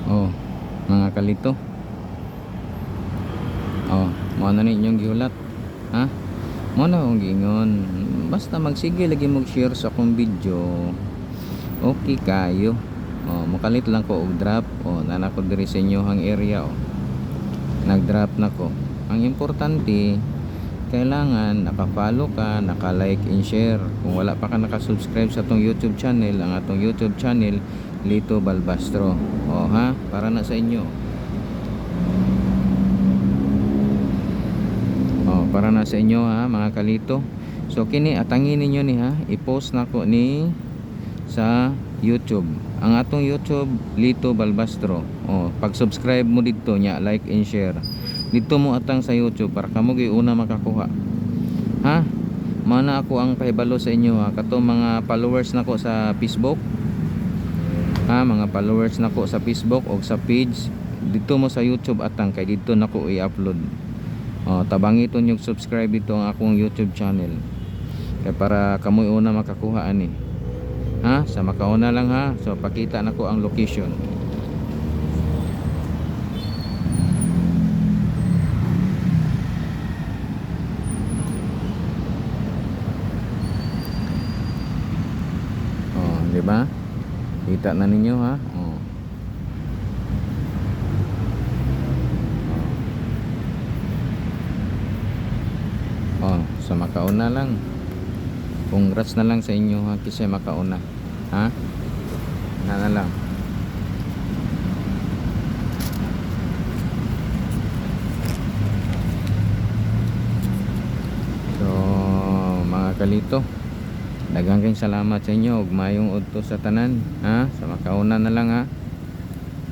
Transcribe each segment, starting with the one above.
Oh, mga kalito. Oh, mo na ninyong gihulat. Ha? Mo na akong giingon. Basta magsige lagi mag-share sa akong video. Okay kayo. Oh, mukalit lang ko og drop. Oh, nana ko diri sa inyohang area oh. Nag-drop na ko. Ang importante, kailangan naka-follow ka, naka-like and share. Kung wala pa ka naka-subscribe sa atong YouTube channel, ang atong YouTube channel Lito Balbastro. Oh ha, para na sa inyo. Oh, para na sa inyo ha, mga kalito. So kini atangin ninyo ni ha, i-post na ko ni sa YouTube. Ang atong YouTube Lito Balbastro. Oh, pag-subscribe mo dito nya, like and share. Dito mo atang sa YouTube para kamo gyud una makakuha. Ha? Mana ako ang pahibalo sa inyo ha, kato mga followers nako sa Facebook. Ha, mga followers nako sa Facebook o sa page. Dito mo sa YouTube atang kay dito nako i-upload. Oh, tabangiton yung subscribe dito ang akong YouTube channel. Kaya para kamoy una makakuha ani. Ha? Sa makauna lang ha. So pakita nako ang location. Oh, di ba? Kita na ninyo ha. Oh. Oh, sa makauna lang. Congrats na lang sa inyo ha, kasi makauna. Ha? Na lang. So, mga kalito, daghang kayong salamat sa inyo ug mayong udto sa tanan, ha? Sa makauna na lang ha.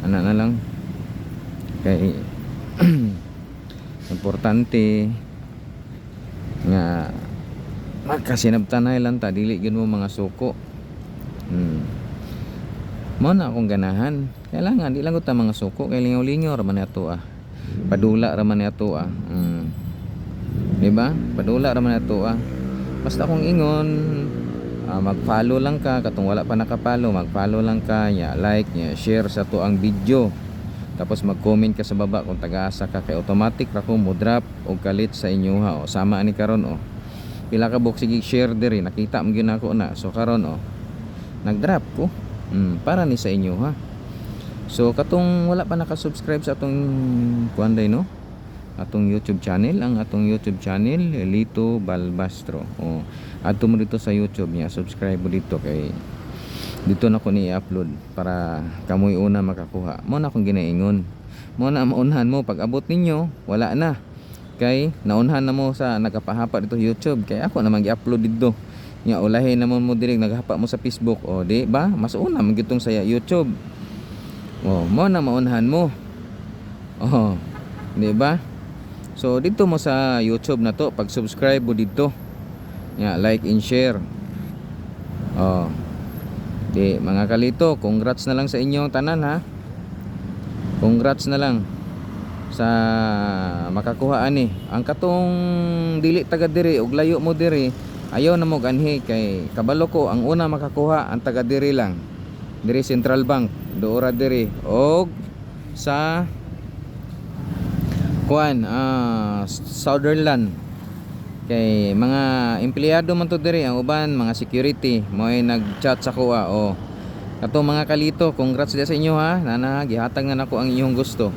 Ana na lang. Kay importante nga magkasinabtanay lang ta, dili gyud mo mga suko. Mo na akong ganahan. Kailangan di lang ko ta mga suko, kay lingaw-lingaw ra man ato ah. Padula ra man ato ah. Di ba? Padula ra man ato ah. Basta akong ingon, mag-follow lang ka katong wala pa naka-follow, mag-follow lang ka, nya like, nya share sa to ang video. Tapos mag-comment ka sa baba kung taga-asa ka, kay automatic ra ko mo drop og kalit sa inyo ha. O sama ani karon oh. Pila ka box sige share diri, nakita mo gyud ako na. So karon oh, nag-drop ko. Para ni sa inyo ha. So katong wala pa naka-subscribe sa atong kuanday no, atong YouTube channel, ang atong YouTube channel Lito Balbastro. Oh, adto mo dito sa YouTube niya, subscribe mo dito kay dito na ko ni i-upload para kamoy una makakuha. Mo na akong ginaingon. Mo na maunhan mo pag abot ninyo, wala na. Kay naunhan na mo sa nagapahapa dito YouTube, kay ako na mag-i-upload dito. Nya ulahin namon mo diri naghapa mo sa Facebook. O di ba? Mas una man gitong sa YouTube. Oh, mo na maunhan mo. Oh, di ba? So dito mo sa YouTube na to, pag-subscribe mo dito. Nya like and share. Oh. Di mga kalito, congrats na lang sa inyong tanan ha. Congrats na lang sa makakuha ani. Ang katong dili taga diri og layo mo diri, ayaw na mo ganhi kay kabalo ko ang una makakuha ang taga diri lang. Diri Central Bank, doora diri og sa kuan Sutherland. Kay mga empleyado man to diri, ang uban mga security mo ay nag-chat sa kuha. Oh, kato mga kalito, congrats dia sa inyo ha. Nana gihatag na nako ang inyong gusto.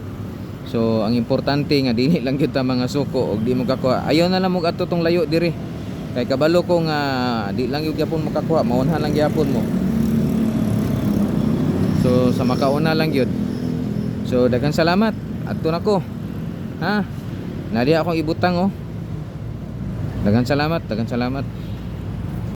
So ang importante nga dili lang gyud ta mga suko og di mo kakuha. Ayaw na lang mo adto tong layo diri. Kay kabalo ko nga di lang gyud gyapon mo kakuha, maunhan lang gyapon mo. So sa makauna lang gyud. So daghang salamat. Adto nako. Ha? Nadi akong ibutang oh. Daghang salamat, daghang salamat.